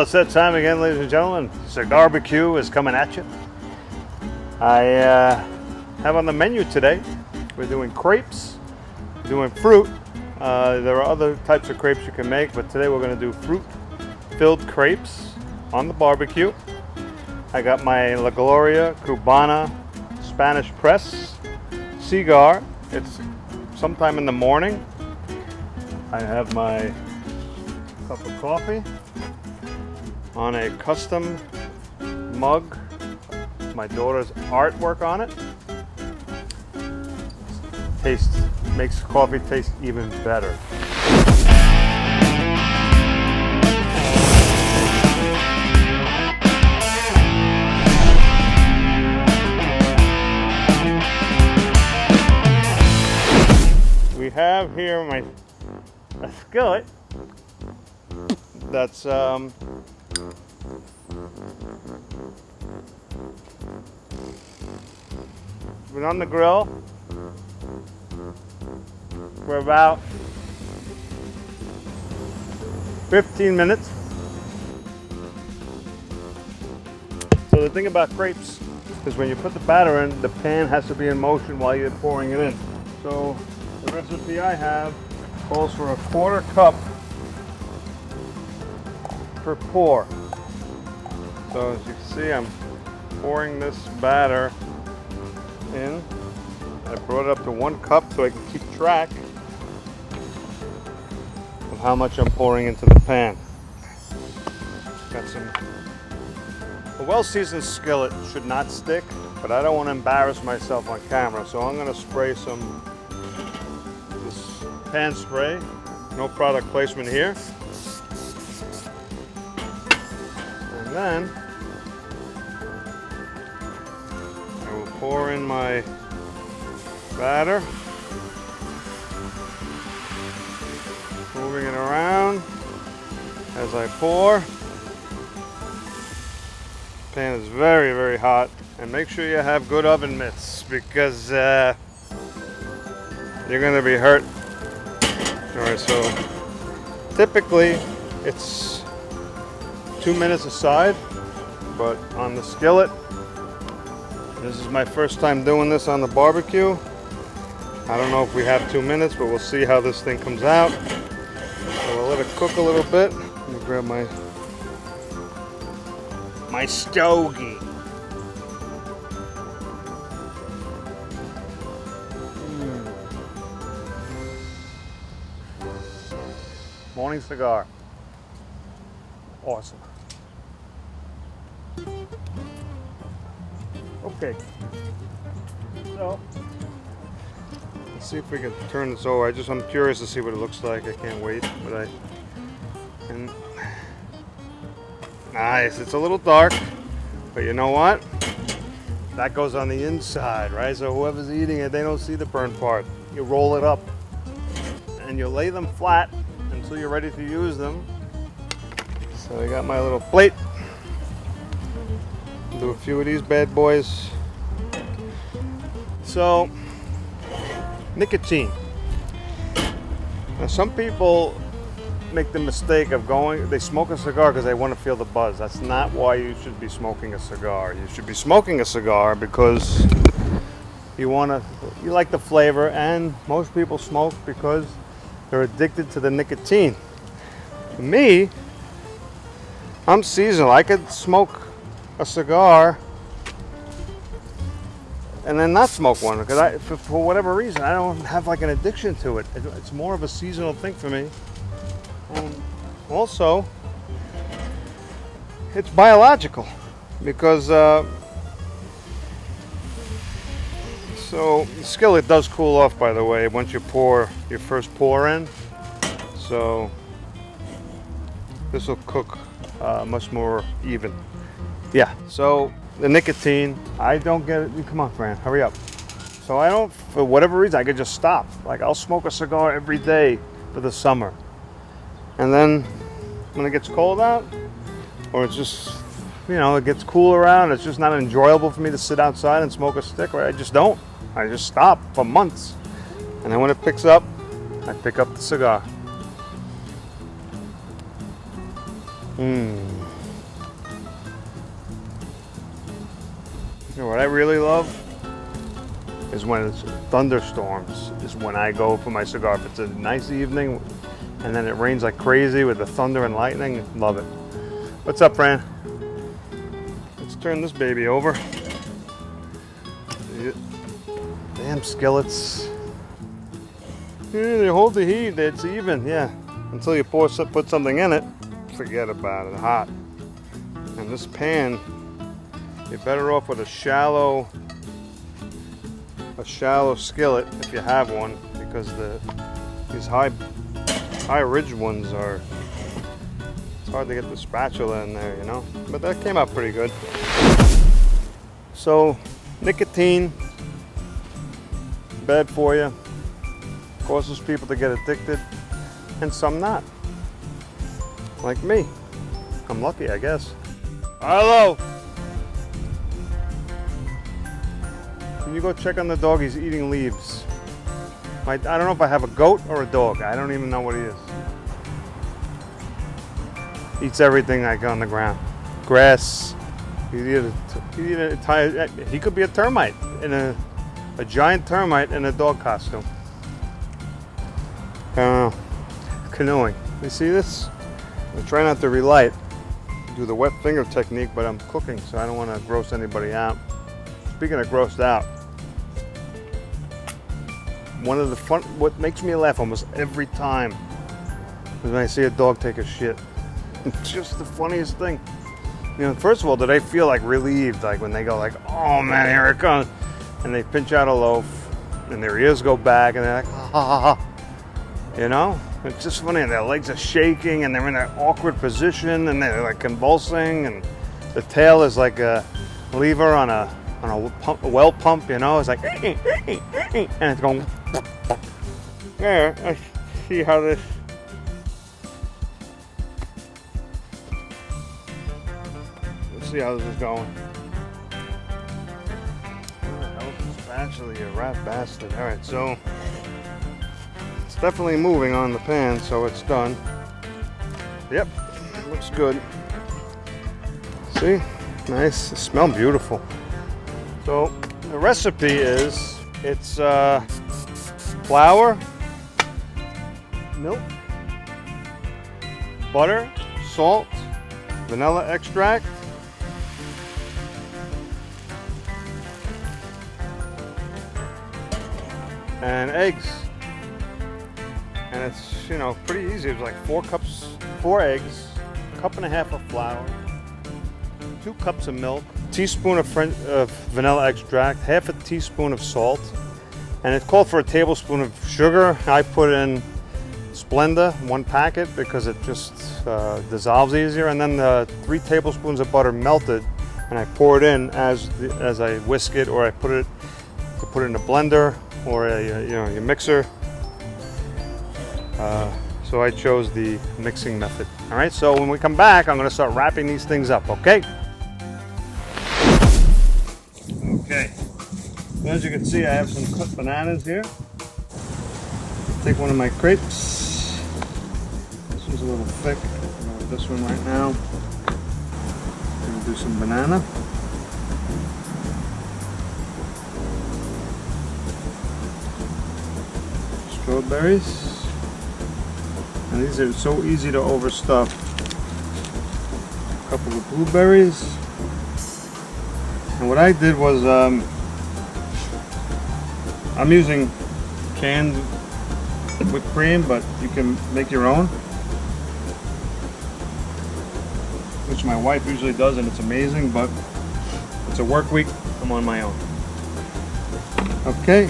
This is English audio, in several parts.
it's that time again, ladies and gentlemen. CIGAR-B-Q is coming at you. I have on the menu today, we're doing crepes, we're doing fruit. There are other types of crepes you can make, but today we're going to do fruit-filled crepes on the barbecue. I got my La Gloria Cubana Spanish press cigar. It's sometime in the morning. I have my cup of coffee on a custom mug. My daughter's artwork on it. Makes coffee taste even better. We have here a skillet that's been on the grill for about 15 minutes. So the thing about crepes is when you put the batter in, the pan has to be in motion while you're pouring it in. So the recipe I have calls for a 1/4 cup per pour. So as you can see, I'm pouring this batter in. I brought it up to 1 cup so I can keep track of how much I'm pouring into the pan. Got a well-seasoned skillet should not stick, but I don't want to embarrass myself on camera, so I'm going to spray this pan spray. No product placement here. And then I will pour in my batter, moving it around as I pour. The pan is very, very hot, and make sure you have good oven mitts because you're going to be hurt. Alright, so typically it's 2 minutes aside, but on the skillet, this is my first time doing this on the barbecue. I don't know if we have 2 minutes, but we'll see how this thing comes out. So we'll let it cook a little bit. Let me grab my stogie. Morning cigar. Awesome. Okay. So let's see if we can turn this over. I'm curious to see what it looks like. I can't wait, and nice. It's a little dark, but you know what? That goes on the inside, right? So whoever's eating it, they don't see the burnt part. You roll it up and you lay them flat until you're ready to use them. So I got my little plate. Do a few of these bad boys. So, nicotine. Now some people make the mistake of they smoke a cigar because they want to feel the buzz. That's not why you should be smoking a cigar. You should be smoking a cigar because you like the flavor, and most people smoke because they're addicted to the nicotine. Me, I'm seasonal. I could smoke a cigar and then not smoke one because for whatever reason, I don't have like an addiction to it. It's more of a seasonal thing for me. And also, it's biological because so the skillet does cool off, by the way, once you pour your first pour in. So this will cook much more even. Yeah, so the nicotine, I don't get it. Come on, Fran, hurry up. So I don't, for whatever reason, I could just stop. Like I'll smoke a cigar every day for the summer. And then when it gets cold out, or it's just, it gets cooler out, it's just not enjoyable for me to sit outside and smoke a stick, right? I just don't. I just stop for months. And then when it picks up, I pick up the cigar. You know what I really love is when it's thunderstorms, is when I go for my cigar. If it's a nice evening and then it rains like crazy with the thunder and lightning, love it. What's up, Fran? Let's turn this baby over. Damn skillets. Yeah, they hold the heat, it's even, yeah. Until you put something in it, forget about it, hot. And this pan, you're better off with a shallow skillet if you have one, because these high ridge ones are, it's hard to get the spatula in there, you know. But that came out pretty good. So nicotine, bad for you, causes people to get addicted, and some not. Like me. I'm lucky, I guess. Hello. Can you go check on the dog? He's eating leaves. I don't know if I have a goat or a dog. I don't even know what he is. Eats everything like on the ground. Grass. He could be a termite, a giant termite in a dog costume. I don't know. Canoeing. You see this? I try not to relight. Do the wet finger technique, but I'm cooking, so I don't want to gross anybody out. Speaking of grossed out, what makes me laugh almost every time is when I see a dog take a shit. It's just the funniest thing. You know, first of all, do they feel like relieved, like when they go like, oh man, here it comes, and they pinch out a loaf, and their ears go back, and they're like, ha ha ha. You know, it's just funny. Their legs are shaking, and they're in that awkward position, and they're like convulsing, and the tail is like a lever on a well pump. You know, it's like, and it's going. Yeah, I see how this. Let's see how this is going. What the hell is this spatula, you rat bastard? All right, so. It's definitely moving on the pan, so it's done. Yep, looks good. See, nice, it smells beautiful. So the recipe is, it's flour, milk, butter, salt, vanilla extract, and eggs. And it's, you know, pretty easy. It's like 4 eggs, a cup and a half of flour, 2 cups of milk, a teaspoon of vanilla extract, half a teaspoon of salt, and it called for a tablespoon of sugar. I put in Splenda, 1 packet, because it just dissolves easier, and then 3 tablespoons of butter melted, and I pour it in as I whisk it, or I put it in a blender or your mixer. So I chose the mixing method. All right, so when we come back, I'm going to start wrapping these things up, okay? Okay, so as you can see, I have some cut bananas here. Take one of my crepes. This one's a little thick. I'm going with this one right now. I'm going to do some banana. Strawberries. And these are so easy to overstuff. A couple of blueberries. And what I did was, I'm using canned whipped cream, but you can make your own. Which my wife usually does, and it's amazing, but it's a work week, I'm on my own. Okay,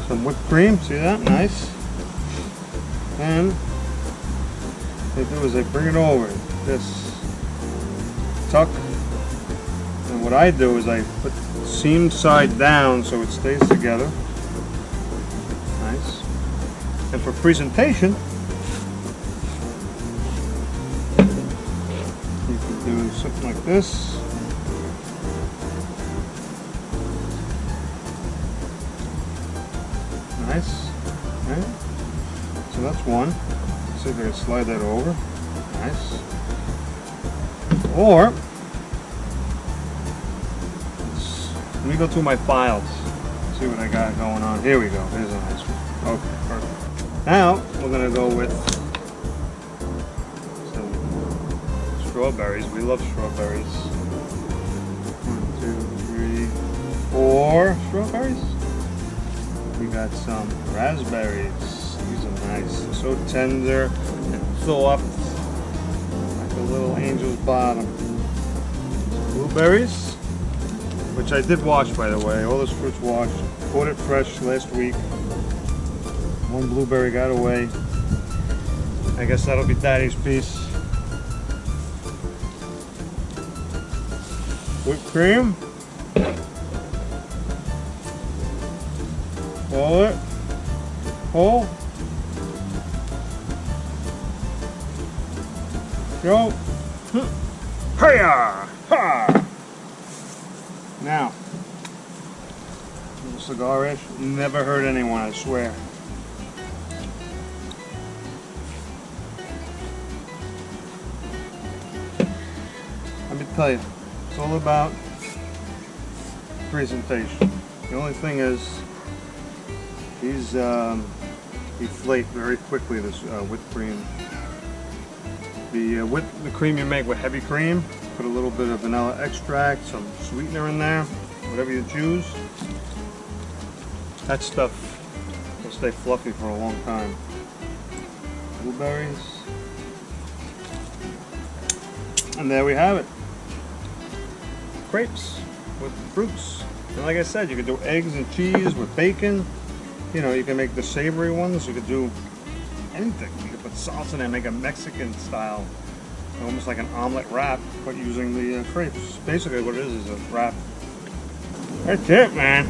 some whipped cream, see that? Nice. And what they do is they bring it over, this tuck, and what I do is I put the seam side down so it stays together. Nice. And for presentation, you can do something like this. Nice. Okay. So that's one. Let's see if I can slide that over. Nice. Or Let me go through my files, see what I got going on. Here we go. Here's a nice one. Okay, perfect. Now we're gonna go with some strawberries. We love strawberries. 1, 2, 3, 4 strawberries. We got some raspberries. These are nice. They're so tender and soft, like a little angel's bottom. Blueberries, which I did wash, by the way. All this fruit's washed. Bought it fresh last week. One blueberry got away. I guess that'll be Daddy's piece. Whipped cream. Pull it. Pull. Go. Hiya! Ha! Now, a little cigar-ish. Never hurt anyone, I swear. Let me tell you, it's all about presentation. The only thing is, these deflate very quickly. This whipped cream. The cream you make with heavy cream, put a little bit of vanilla extract, some sweetener in there, whatever you choose. That stuff will stay fluffy for a long time. Blueberries. And there we have it. Crepes with fruits. And like I said, you could do eggs and cheese with bacon. You know, you can make the savory ones. You could do anything. You could put sauce in it and make a Mexican style, almost like an omelet wrap, but using the crepes. Basically what it is a wrap. That's it, man.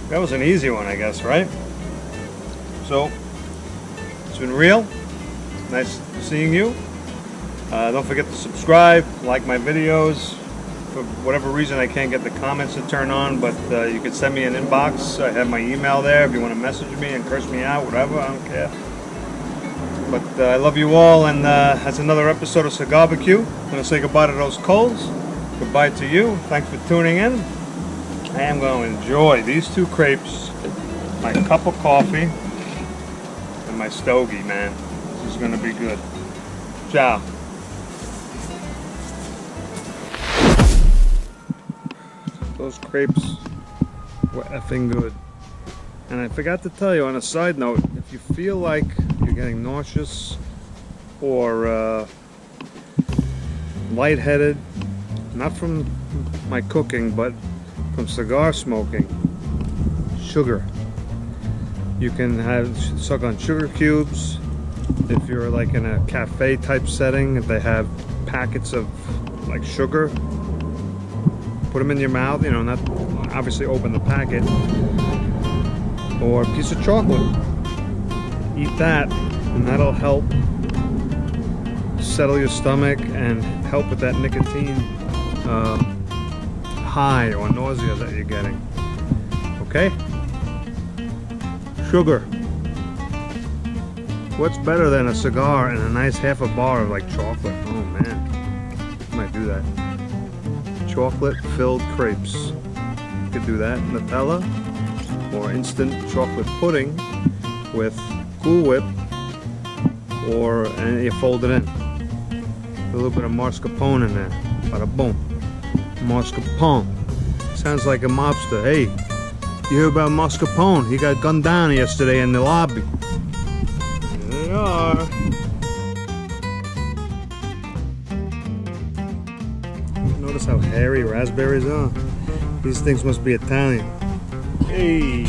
That was an easy one, I guess, right? So, it's been real. Nice seeing you. Don't forget to subscribe, like my videos. For whatever reason I can't get the comments to turn on, but you can send me an inbox. I have my email there if you want to message me and curse me out, whatever, I don't care. But I love you all, and that's another episode of CIGAR-B-Q. I'm going to say goodbye to those coals. Goodbye to you. Thanks for tuning in. I am going to enjoy these two crepes, my cup of coffee, and my stogie, man. This is going to be good. Ciao. Those crepes were effing good. And I forgot to tell you on a side note, if you feel like you're getting nauseous or lightheaded, not from my cooking, but from cigar smoking, sugar. You can suck on sugar cubes. If you're like in a cafe type setting, if they have packets of like sugar, put them in your mouth, you know, not obviously open the packet, or a piece of chocolate. Eat that, and that'll help settle your stomach and help with that nicotine high or nausea that you're getting. Okay? Sugar. What's better than a cigar and a nice half a bar of like chocolate? Oh man, I might do that. Chocolate filled crepes. You could do that, Nutella, or instant chocolate pudding with Cool Whip, and you fold it in. A little bit of mascarpone in there. Bada boom. Mascarpone. Sounds like a mobster. Hey, you hear about mascarpone? He got gunned down yesterday in the lobby. Here they are. Notice how hairy raspberries are? These things must be Italian. Hey!